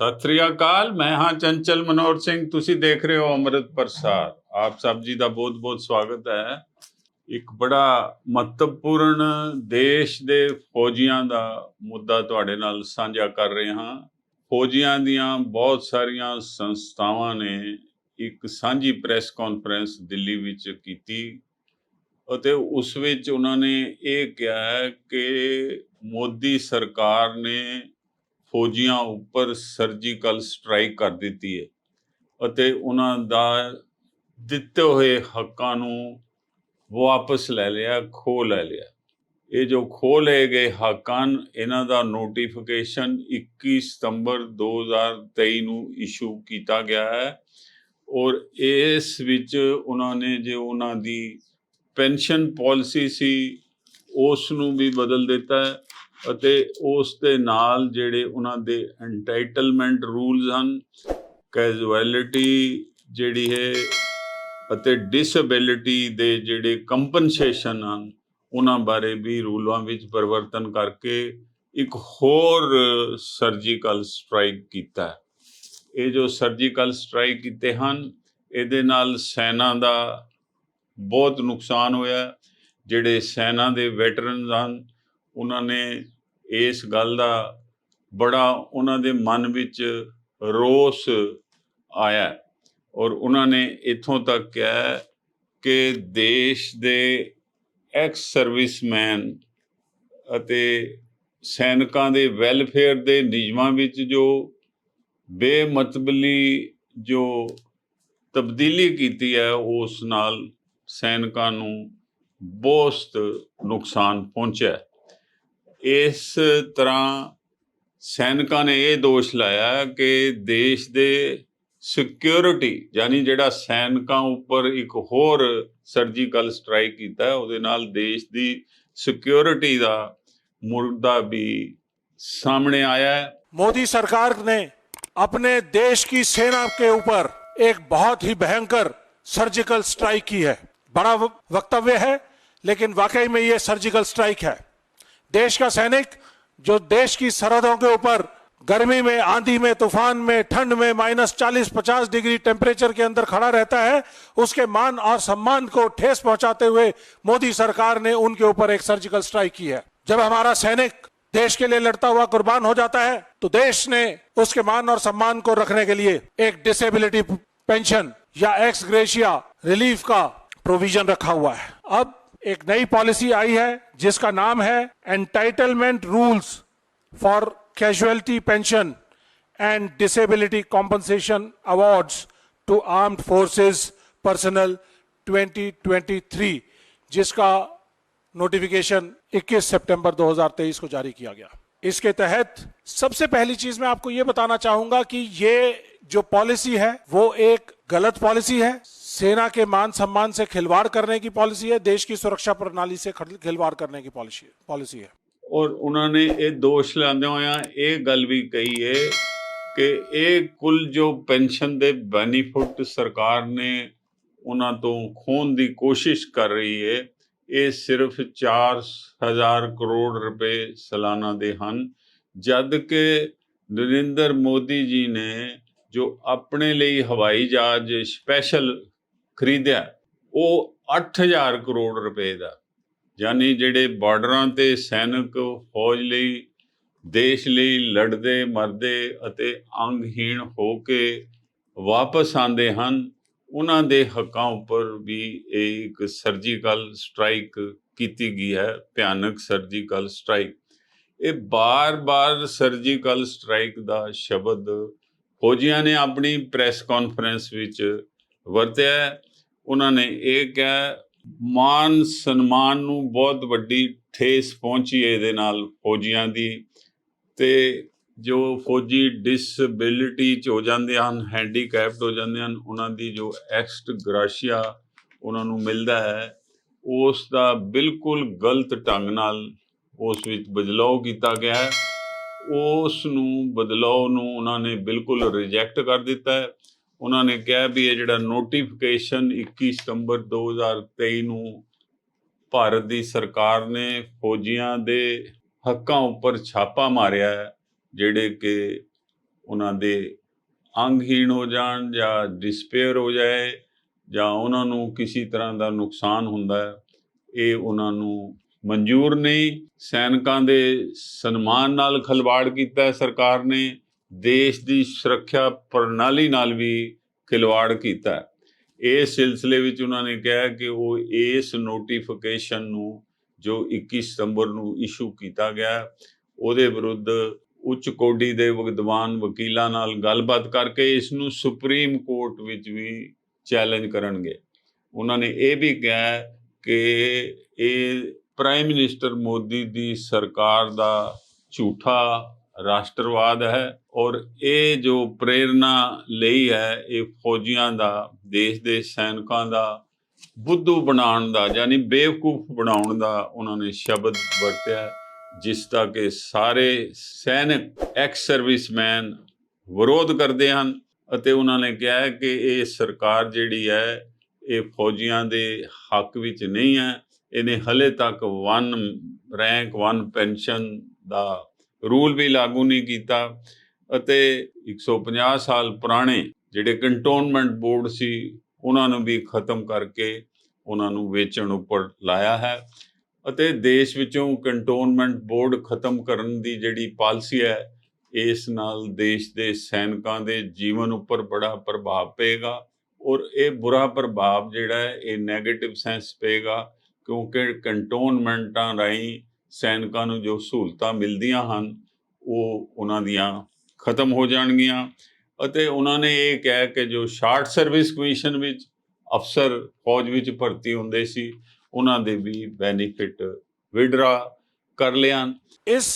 ਸਤਿ ਸ੍ਰੀ ਅਕਾਲ। ਮੈਂ ਹਾਂ ਚੰਚਲ ਮਨੋਹਰ ਸਿੰਘ। ਤੁਸੀਂ ਦੇਖ ਰਹੇ ਹੋ ਅੰਮ੍ਰਿਤ ਪ੍ਰਸਾਰ। ਆਪ ਸਭ ਜੀ ਦਾ ਬਹੁਤ ਬਹੁਤ ਸਵਾਗਤ ਹੈ। ਇੱਕ ਬੜਾ ਮਹੱਤਵਪੂਰਨ ਦੇਸ਼ ਦੇ ਫੌਜੀਆਂ ਦਾ ਮੁੱਦਾ ਤੁਹਾਡੇ ਨਾਲ ਸਾਂਝਾ ਕਰ ਰਹੇ ਹਾਂ। ਫੌਜੀਆਂ ਦੀਆਂ ਬਹੁਤ ਸਾਰੀਆਂ ਸੰਸਥਾਵਾਂ ਨੇ ਇੱਕ ਸਾਂਝੀ ਪ੍ਰੈਸ ਕਾਨਫਰੰਸ ਦਿੱਲੀ ਵਿੱਚ ਕੀਤੀ ਅਤੇ ਉਸ ਵਿੱਚ ਉਹਨਾਂ ਨੇ ਇਹ ਕਿਹਾ ਕਿ ਮੋਦੀ ਸਰਕਾਰ ਨੇ ਫੌਜੀਆਂ ਉੱਪਰ ਸਰਜੀਕਲ ਸਟ੍ਰਾਈਕ ਕਰ ਦਿੱਤੀ ਹੈ ਅਤੇ ਉਹਨਾਂ ਦਾ ਦਿੱਤੇ ਹੋਏ ਹੱਕਾਂ ਨੂੰ ਵਾਪਸ ਲੈ ਲਿਆ, ਖੋਹ ਲੈ ਲਿਆ। ਇਹ ਜੋ ਖੋਹ ਲਏ ਗਏ ਹੱਕ ਹਨ, ਇਹਨਾਂ ਦਾ ਨੋਟੀਫਿਕੇਸ਼ਨ 21 ਸਤੰਬਰ 2023 ਨੂੰ ਇਸ਼ੂ ਕੀਤਾ ਗਿਆ ਹੈ ਔਰ ਇਸ ਵਿੱਚ ਉਹਨਾਂ ਨੇ ਜੋ ਉਹਨਾਂ ਦੀ ਪੈਨਸ਼ਨ ਪਾਲਿਸੀ ਸੀ ਉਸ ਨੂੰ ਵੀ ਬਦਲ ਦਿੱਤਾ ਹੈ ਅਤੇ ਉਸ ਦੇ ਨਾਲ ਜਿਹੜੇ ਉਹਨਾਂ ਦੇ ਐਂਟਾਈਟਲਮੈਂਟ ਰੂਲਸ ਹਨ, ਕੈਜੁਅਲਿਟੀ ਜਿਹੜੀ ਹੈ ਅਤੇ ਡਿਸੇਬਿਲਿਟੀ ਦੇ ਜਿਹੜੇ ਕੰਪਨਸੇਸ਼ਨ ਹਨ, ਉਹਨਾਂ ਬਾਰੇ ਵੀ ਰੂਲਾਂ ਵਿੱਚ ਪਰਿਵਰਤਨ ਕਰਕੇ ਇੱਕ ਹੋਰ ਸਰਜੀਕਲ ਸਟ੍ਰਾਈਕ ਕੀਤਾ ਹੈ। ਇਹ ਜੋ ਸਰਜੀਕਲ ਸਟ੍ਰਾਈਕ ਕੀਤੇ ਹਨ, ਇਹਦੇ ਨਾਲ ਸੈਨਾ ਦਾ ਬਹੁਤ ਨੁਕਸਾਨ ਹੋਇਆ। ਜਿਹੜੇ ਸੈਨਾ ਦੇ ਵੈਟਰਨਸ ਹਨ, ਉਹਨਾਂ ਨੇ ਇਸ ਗੱਲ ਦਾ ਬੜਾ ਉਹਨਾਂ ਦੇ ਮਨ ਵਿੱਚ ਰੋਸ ਆਇਆ ਔਰ ਉਹਨਾਂ ਨੇ ਇੱਥੋਂ ਤੱਕ ਕਿਹਾ ਕਿ ਦੇਸ਼ ਦੇ ਐਕਸ ਸਰਵਿਸਮੈਨ ਅਤੇ ਸੈਨਿਕਾਂ ਦੇ ਵੈਲਫੇਅਰ ਦੇ ਨਿਯਮਾਂ ਵਿੱਚ ਜੋ ਬੇਮਤਲਬੀ ਜੋ ਤਬਦੀਲੀ ਕੀਤੀ ਹੈ, ਉਸ ਨਾਲ ਸੈਨਿਕਾਂ ਨੂੰ ਬਹੁਤ ਨੁਕਸਾਨ ਪਹੁੰਚਿਆ। ਇਸ ਤਰ੍ਹਾਂ ਸੈਨਿਕਾਂ ਨੇ ਇਹ ਦੋਸ਼ ਲਾਇਆ ਕਿ ਦੇਸ਼ ਦੇ ਸਿਕਿਉਰਿਟੀ, ਯਾਨੀ ਜਿਹੜਾ ਸੈਨਿਕਾਂ ਉੱਪਰ ਇੱਕ ਹੋਰ ਸਰਜੀਕਲ ਸਟ੍ਰਾਈਕ ਕੀਤਾ, ਉਹਦੇ ਨਾਲ ਦੇਸ਼ ਦੀ ਸਿਕਿਉਰਿਟੀ ਦਾ ਮੁੱਦਾ ਵੀ सामने आया है। मोदी सरकार ने अपने देश की सेना के ऊपर एक बहुत ही भयंकर सर्जिकल स्ट्राइक की है। बड़ा वक्तव्य है, लेकिन वाकई में ये सर्जिकल स्ट्राइक है। देश का सैनिक जो देश की सरहदों के ऊपर गर्मी में, आंधी में, तूफान में, ठंड में -40-50 डिग्री टेम्परेचर के अंदर खड़ा रहता है, उसके मान और सम्मान को ठेस पहुंचाते हुए मोदी सरकार ने उनके ऊपर एक सर्जिकल स्ट्राइक की है। जब हमारा सैनिक देश के लिए लड़ता हुआ कुर्बान हो जाता है, तो देश ने उसके मान और सम्मान को रखने के लिए एक डिसेबिलिटी पेंशन या एक्स ग्रेशिया रिलीफ का प्रोविजन रखा हुआ है। अब एक नई पॉलिसी आई है जिसका नाम है entitlement rules for casualty pension and disability compensation awards to armed forces personnel 2023, जिसका नोटिफिकेशन 21 सितंबर 2023 को जारी किया गया। इसके तहत सबसे पहली चीज मैं आपको यह बताना चाहूंगा कि ये जो पॉलिसी है वो एक गलत पॉलिसी है। सेना के मान सम्मान से खिलवाड़ करने की पॉलिसी है, देश की सुरक्षा प्रणाली से खिलवाड़ करने की पॉलिसी है। और उन्होंने ये दोष लाते हुए ये गल भी कही है कि ये कुल जो पेंशन दे बेनीफिट सरकार ने उन्होंने तो खोन की कोशिश कर रही है, ये सिर्फ 4000 करोड़ रुपए सालाना दे हैं, जद के नरेंद्र मोदी जी ने जो अपने लिए हवाई जहाज स्पैशल खरीदा वो 8000 करोड़ रुपए का, यानी ਜਿਹੜੇ ਬਾਰਡਰਾਂ ਤੇ ਸੈਨਿਕ ਫੌਜ ਲਈ ਦੇਸ਼ ਲਈ ਲੜਦੇ ਮਰਦੇ ਅਤੇ ਅੰਗਹੀਣ ਹੋ ਕੇ ਵਾਪਸ ਆਉਂਦੇ ਹਨ, ਉਹਨਾਂ ਦੇ ਹੱਕਾਂ ਉੱਪਰ ਵੀ ਇੱਕ ਸਰਜੀਕਲ ਸਟ੍ਰਾਈਕ ਕੀਤੀ ਗਈ ਹੈ, ਭਿਆਨਕ ਸਰਜੀਕਲ ਸਟ੍ਰਾਈਕ। ਇਹ ਬਾਰ-ਬਾਰ ਸਰਜੀਕਲ ਸਟ੍ਰਾਈਕ ਦਾ ਸ਼ਬਦ ਫੌਜੀਆਂ ਨੇ ਆਪਣੀ ਪ੍ਰੈਸ ਕਾਨਫਰੰਸ ਵਿੱਚ ਵਰਤਿਆ। ਉਹਨਾਂ ਨੇ ਇਹ ਕਿਹਾ ਮਾਨ ਸਨਮਾਨ ਨੂੰ ਬਹੁਤ ਵੱਡੀ ਠੇਸ ਪਹੁੰਚੀ ਇਹਦੇ ਨਾਲ ਫੌਜੀਆਂ ਦੀ, ਤੇ ਜੋ ਫੌਜੀ ਡਿਸੇਬਿਲਿਟੀ 'ਚ ਹੋ ਜਾਂਦੇ ਹਨ, ਹੈਂਡੀਕੈਪਡ ਹੋ ਜਾਂਦੇ ਹਨ, ਉਹਨਾਂ ਦੀ ਜੋ ਐਕਸਟ ਗ੍ਰਾਸ਼ੀਆ ਉਹਨਾਂ ਨੂੰ ਮਿਲਦਾ ਹੈ, ਉਸ ਦਾ ਬਿਲਕੁਲ ਗਲਤ ਢੰਗ ਨਾਲ ਉਸ ਵਿੱਚ ਬਦਲਾਅ ਕੀਤਾ ਗਿਆ ਹੈ। ਉਸ ਨੂੰ ਬਦਲਾਅ ਨੂੰ ਉਹਨਾਂ ਨੇ ਬਿਲਕੁਲ ਰਿਜੈਕਟ ਕਰ ਦਿੱਤਾ ਹੈ। ਉਹਨਾਂ ਨੇ ਕਿਹਾ ਵੀ ਇਹ ਜਿਹੜਾ ਨੋਟੀਫਿਕੇਸ਼ਨ 21 ਸਤੰਬਰ 2023 ਨੂੰ ਭਾਰਤ ਦੀ ਸਰਕਾਰ ਨੇ ਫੌਜੀਆਂ ਦੇ ਹੱਕਾਂ ਉੱਪਰ ਛਾਪਾ ਮਾਰਿਆ ਹੈ, ਜਿਹੜੇ ਕਿ ਉਹਨਾਂ ਦੇ ਅੰਗਹੀਣ ਹੋ ਜਾਣ ਜਾਂ ਡਿਸਪੇਅਰ ਹੋ ਜਾਏ ਜਾਂ ਉਹਨਾਂ ਨੂੰ ਕਿਸੇ ਤਰ੍ਹਾਂ ਦਾ ਨੁਕਸਾਨ ਹੁੰਦਾ ਹੈ, ਇਹ ਉਹਨਾਂ ਨੂੰ ਮਨਜ਼ੂਰ ਨਹੀਂ। ਸੈਨਿਕਾਂ ਦੇ ਸਨਮਾਨ ਨਾਲ ਖਿਲਵਾੜ ਕੀਤਾ ਹੈ ਸਰਕਾਰ ਨੇ, ਦੇਸ਼ ਦੀ ਸੁਰੱਖਿਆ ਪ੍ਰਣਾਲੀ ਨਾਲ ਵੀ ਖਿਲਵਾੜ ਕੀਤਾ ਹੈ। ਇਸ ਸਿਲਸਿਲੇ ਵਿੱਚ ਉਹਨਾਂ ਨੇ ਕਿਹਾ ਕਿ ਉਹ ਇਸ ਨੋਟੀਫਿਕੇਸ਼ਨ ਨੂੰ ਜੋ 21 ਸਤੰਬਰ ਨੂੰ ਇਸ਼ੂ ਕੀਤਾ ਗਿਆ, ਉਹਦੇ ਵਿਰੁੱਧ ਉੱਚ ਕੋਟੀ ਦੇ ਵਿਦਵਾਨ ਵਕੀਲਾਂ ਨਾਲ ਗੱਲਬਾਤ ਕਰਕੇ ਇਸ ਨੂੰ ਸੁਪਰੀਮ ਕੋਰਟ ਵਿੱਚ ਵੀ ਚੈਲੰਜ ਕਰਨਗੇ। ਉਹਨਾਂ ਨੇ ਇਹ ਵੀ ਕਿਹਾ ਕਿ ਇਹ ਪ੍ਰਾਈਮ ਮਿਨਿਸਟਰ ਮੋਦੀ ਦੀ ਸਰਕਾਰ ਦਾ ਝੂਠਾ ਰਾਸ਼ਟਰਵਾਦ ਹੈ ਔਰ ਇਹ ਜੋ ਪ੍ਰੇਰਨਾ ਲਈ ਹੈ ਇਹ ਫੌਜੀਆਂ ਦਾ, ਦੇਸ਼ ਦੇ ਸੈਨਿਕਾਂ ਦਾ ਬੁੱਧੂ ਬਣਾਉਣ ਦਾ, ਯਾਨੀ ਬੇਵਕੂਫ ਬਣਾਉਣ ਦਾ ਉਹਨਾਂ ਨੇ ਸ਼ਬਦ ਵਰਤਿਆ, ਜਿਸ ਦਾ ਕਿ ਸਾਰੇ ਸੈਨਿਕ ਐਕਸ ਸਰਵਿਸਮੈਨ ਵਿਰੋਧ ਕਰਦੇ ਹਨ। ਅਤੇ ਉਹਨਾਂ ਨੇ ਕਿਹਾ ਹੈ ਕਿ ਇਹ ਸਰਕਾਰ ਜਿਹੜੀ ਹੈ ਇਹ ਫੌਜੀਆਂ ਦੇ ਹੱਕ ਵਿੱਚ ਨਹੀਂ ਹੈ। ਇਹਨੇ ਹਲੇ ਤੱਕ 1 ਰੈਂਕ 1 ਪੈਨਸ਼ਨ ਦਾ ਰੂਲ ਵੀ ਲਾਗੂ ਨਹੀਂ ਕੀਤਾ ਅਤੇ 150 ਸਾਲ ਪੁਰਾਣੇ ਜਿਹੜੇ ਕੰਟੋਨਮੈਂਟ ਬੋਰਡ ਸੀ ਉਹਨਾਂ ਨੂੰ ਵੀ ਖਤਮ ਕਰਕੇ ਉਹਨਾਂ ਨੂੰ ਵੇਚਣ ਉੱਪਰ ਲਾਇਆ ਹੈ। ਅਤੇ ਦੇਸ਼ ਵਿੱਚੋਂ ਕੰਟੋਨਮੈਂਟ ਬੋਰਡ ਖਤਮ ਕਰਨ ਦੀ ਜਿਹੜੀ ਪਾਲਿਸੀ ਹੈ, ਇਸ ਨਾਲ ਦੇਸ਼ ਦੇ ਸੈਨਿਕਾਂ ਦੇ ਜੀਵਨ ਉੱਪਰ ਬੜਾ ਪ੍ਰਭਾਵ ਪਏਗਾ ਔਰ ਇਹ ਬੁਰਾ ਪ੍ਰਭਾਵ ਜਿਹੜਾ ਹੈ ਇਹ ਨੈਗੇਟਿਵ ਸੈਂਸ ਪਏਗਾ, ਕਿਉਂਕਿ ਕੰਟੋਨਮੈਂਟਾਂ ਰਾਹੀਂ ਸੈਨਿਕਾਂ ਨੂੰ ਜੋ ਸਹੂਲਤਾਂ ਮਿਲਦੀਆਂ ਹਨ ਉਹ ਉਹਨਾਂ ਦੀਆਂ ਖਤਮ ਹੋ ਜਾਣਗੀਆਂ। ਅਤੇ ਉਹਨਾਂ ਨੇ ਇਹ ਕਿਹਾ ਕਿ ਜੋ ਸ਼ਾਰਟ ਸਰਵਿਸ ਕਮਿਸ਼ਨ ਵਿੱਚ ਅਫਸਰ ਫੌਜ ਵਿੱਚ ਭਰਤੀ ਹੁੰਦੇ ਸੀ ਉਹਨਾਂ ਦੇ ਵੀ बेनिफिट विड्रा कर लियान। इस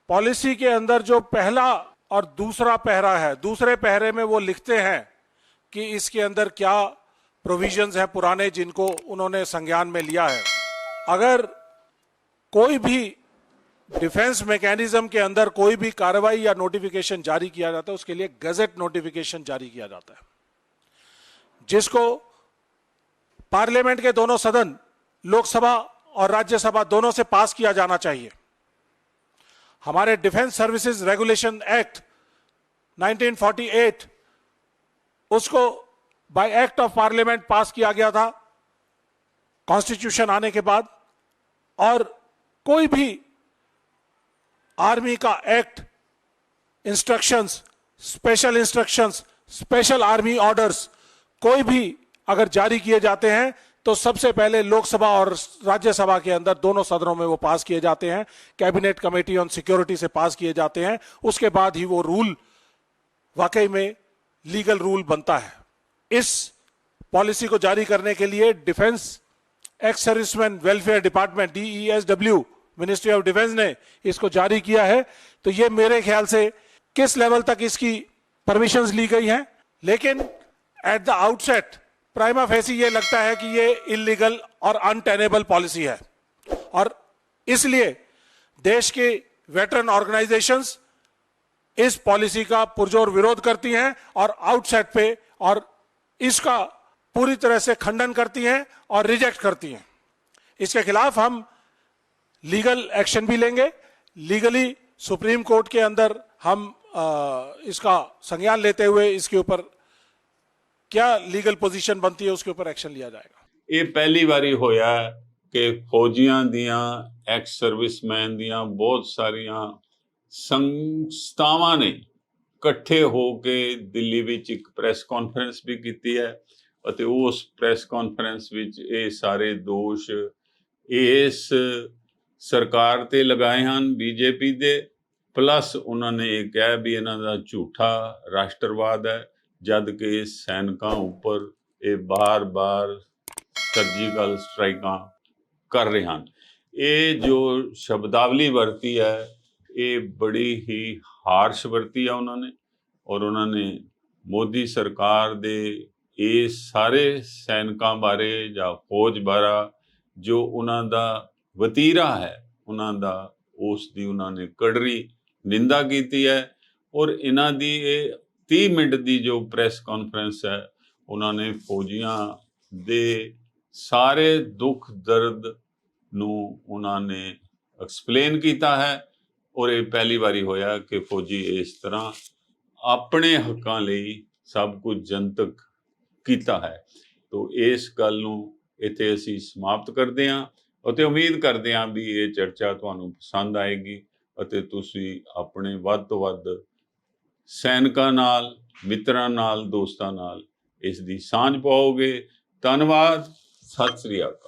पॉलिसी के अंदर जो पहला और दूसरा पहरा है, दूसरे पहरे में वो लिखते हैं कि इसके अंदर क्या प्रोविजंस हैं पुराने जिनको उन्होंने संज्ञान में लिया है। अगर कोई भी डिफेंस मैकेनिज्म के अंदर कोई भी कार्रवाई या नोटिफिकेशन जारी किया जाता है उसके लिए गजट नोटिफिकेशन जारी किया जाता है, जिसको पार्लियामेंट के दोनों सदन, लोकसभा और राज्यसभा दोनों से पास किया जाना चाहिए। हमारे डिफेंस सर्विसेज रेगुलेशन एक्ट 1948 उसको बाय एक्ट ऑफ पार्लियामेंट पास किया गया था कॉन्स्टिट्यूशन आने के बाद, और कोई भी आर्मी का act, instructions, special army orders कोई भी अगर जारी किए जाते हैं तो सबसे पहले लोकसभा और राज्यसभा के अंदर दोनों सदनों में वो पास किए जाते हैं, कैबिनेट कमेटी ऑन सिक्योरिटी से पास किए जाते हैं, उसके बाद ही वो रूल वाकई में लीगल रूल बनता है। इस पॉलिसी को जारी करने के लिए defence ex serviceman welfare department DESW ministry of defence ने इसको जारी किया है। तो ये मेरे ख्याल से किस लेवल तक इसकी परमिशंस ली गई हैं, लेकिन at the outset prima facie ये लगता है कि ये इलीगल और अनटेनेबल पॉलिसी है, और इसलिए देश के वेटरन ऑर्गेनाइजेशंस इस पॉलिसी का पुरजोर विरोध करती हैं और आउटसेट पे और इसका पूरी तरह से खंडन करती हैं और रिजेक्ट करती हैं। इसके खिलाफ हम लीगल एक्शन भी लेंगे। लीगली सुप्रीम कोर्ट के अंदर हम इसका संज्ञान लेते हुए इसके ऊपर क्या लीगल पोजीशन बनती है उसके ऊपर एक्शन लिया जाएगा। ਇਹ ਪਹਿਲੀ ਵਾਰੀ ਹੋਇਆ ਕਿ ਫੌਜੀਆਂ ਦੀਆਂ, ਐਕਸ ਸਰਵਿਸਮੈਨ ਦੀਆਂ ਬਹੁਤ ਸਾਰੀਆਂ ਸੰਸਥਾਵਾਂ ਨੇ ਇਕੱਠੇ ਹੋ ਕੇ ਦਿੱਲੀ ਵਿੱਚ ਇੱਕ ਪ੍ਰੈਸ ਕਾਨਫਰੰਸ ਵੀ ਕੀਤੀ ਹੈ ਅਤੇ ਉਸ ਪ੍ਰੈਸ ਕਾਨਫਰੰਸ ਵਿੱਚ ਇਹ ਸਾਰੇ ਦੋਸ਼ ਇਸ ਸਰਕਾਰ ਤੇ ਲਗਾਏ ਹਨ, BJP ਦੇ, ਪਲੱਸ ਉਹਨਾਂ ਨੇ ਇਹ ਕਿਹਾ ਵੀ ਇਹਨਾਂ ਦਾ ਝੂਠਾ ਰਾਸ਼ਟਰਵਾਦ ਹੈ, ਜਦ ਕਿ ਸੈਨਿਕਾਂ ਉੱਪਰ ਇਹ ਬਾਰ-ਬਾਰ ਸਰਜੀਕਲ ਸਟ੍ਰਾਈਕਾਂ ਕਰ ਰਹੇ ਹਨ। ਇਹ ਜੋ ਸ਼ਬਦਾਵਲੀ ਵਰਤੀ ਹੈ ਇਹ ਬੜੀ ਹੀ ਹਾਰਸ਼ ਵਰਤੀ ਹੈ ਉਹਨਾਂ ਨੇ, ਔਰ ਉਹਨਾਂ ਨੇ ਮੋਦੀ ਸਰਕਾਰ ਦੇ ਇਹ ਸਾਰੇ ਸੈਨਿਕਾਂ ਬਾਰੇ ਜਾਂ ਫੌਜ ਬਾਰੇ ਜੋ ਉਹਨਾਂ ਦਾ ਵਤੀਰਾ ਹੈ ਉਹਨਾਂ ਦਾ, ਉਸ ਦੀ ਉਹਨਾਂ ਨੇ ਕੜਰੀ ਨਿੰਦਾ ਕੀਤੀ ਹੈ। ਔਰ ਇਹਨਾਂ ਦੀ ਇਹ 30 ਮਿੰਟ ਦੀ ਜੋ ਪ੍ਰੈਸ ਕਾਨਫਰੰਸ ਹੈ ਉਹਨਾਂ ਨੇ ਫੌਜੀਆਂ ਦੇ ਸਾਰੇ ਦੁੱਖ ਦਰਦ ਨੂੰ ਉਹਨਾਂ ਨੇ ਐਕਸਪਲੇਨ ਕੀਤਾ ਹੈ, ਔਰ ਇਹ ਪਹਿਲੀ ਵਾਰੀ ਹੋਇਆ ਕਿ ਫੌਜੀ ਇਸ ਤਰ੍ਹਾਂ ਆਪਣੇ ਹੱਕਾਂ ਲਈ ਸਭ ਕੁਝ ਜਨਤਕ ਕੀਤਾ ਹੈ। ਤੋ ਇਸ ਗੱਲ ਨੂੰ ਇੱਥੇ ਅਸੀਂ ਸਮਾਪਤ ਕਰਦੇ ਹਾਂ ਅਤੇ ਉਮੀਦ ਕਰਦੇ ਹਾਂ ਵੀ ਇਹ ਚਰਚਾ ਤੁਹਾਨੂੰ ਪਸੰਦ ਆਏਗੀ ਅਤੇ ਤੁਸੀਂ ਆਪਣੇ ਵੱਧ ਤੋਂ ਵੱਧ ਸੈਨਿਕਾਂ ਨਾਲ, ਮਿੱਤਰਾਂ ਨਾਲ, ਦੋਸਤਾਂ ਨਾਲ ਇਸ ਦੀ ਸਾਂਝ ਪਾਓਗੇ। ਧੰਨਵਾਦ। ਸਤਿ ਸ੍ਰੀ ਅਕਾਲ।